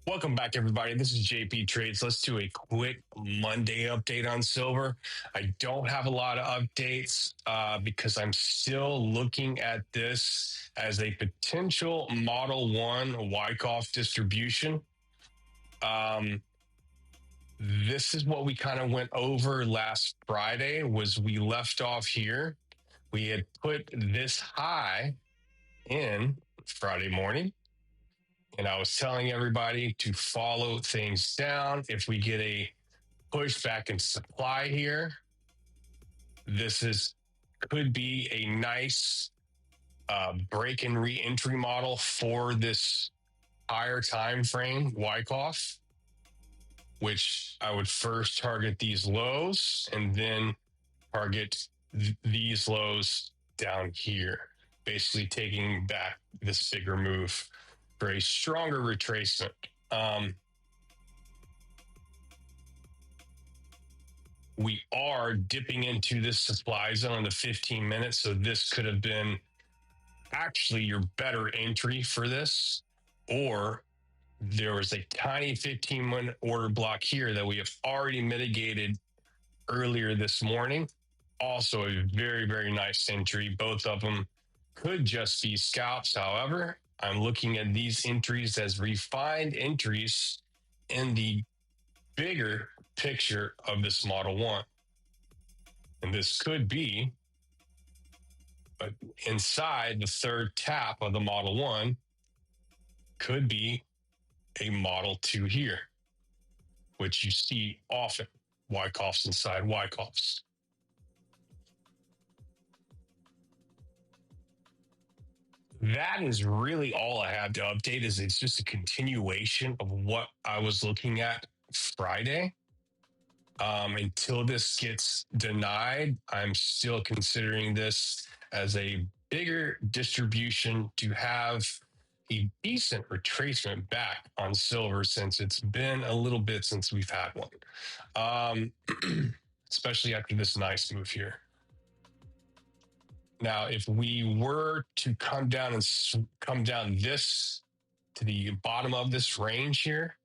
Welcome back, everybody. This is JP Trades. Let's do a quick Monday update on silver. I don't have a lot of updates because I'm still looking at this as a potential Model 1 Wyckoff distribution. This is what we kind of went over last Friday. Was we left off here. We had put this high in Friday morning. And I was telling everybody to follow things down. If we get a pushback in supply here, could be a nice break and re-entry model for this higher time frame Wyckoff, which I would first target these lows and then target these lows down here, basically taking back this bigger move for a stronger retracement. We are dipping into this supply zone in the 15 minutes, so this could have been actually your better entry for this, or there was a tiny 15-minute order block here that we have already mitigated earlier this morning. Also a very, very nice entry. Both of them could just be scalps. However, I'm looking at these entries as refined entries in the bigger picture of this Model 1. And this could be inside the third tap of the Model 1, could be a Model 2 here, which you see often, Wyckoffs inside Wyckoffs. That is really all I have to update. It's just a continuation of what I was looking at Friday. Until this gets denied, I'm still considering this as a bigger distribution to have a decent retracement back on silver, since it's been a little bit since we've had one, especially after this nice move here. Now, if we were to come down this to the bottom of this range here,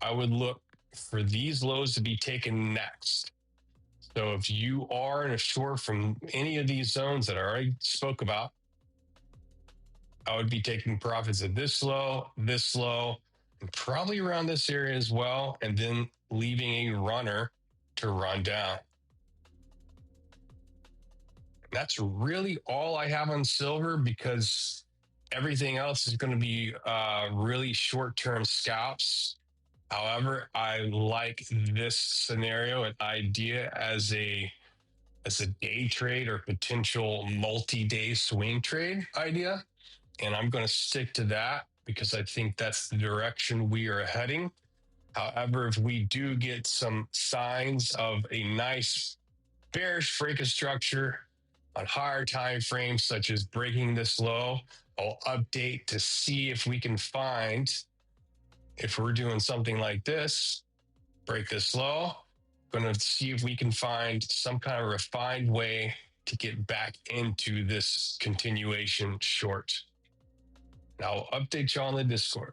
I would look for these lows to be taken next. So if you are in a short from any of these zones that I already spoke about, I would be taking profits at this low, and probably around this area as well, and then leaving a runner to run down. That's really all I have on silver, because everything else is going to be really short-term scalps. However, I like this scenario and idea as a day trade or potential multi-day swing trade idea. And I'm going to stick to that because I think that's the direction we are heading. However, if we do get some signs of a nice bearish break of structure on higher time frames, such as breaking this low, I'll update to see if we can find, if we're doing something like this, break this low, going to see if we can find some kind of refined way to get back into this continuation short. Now I'll update you on the Discord.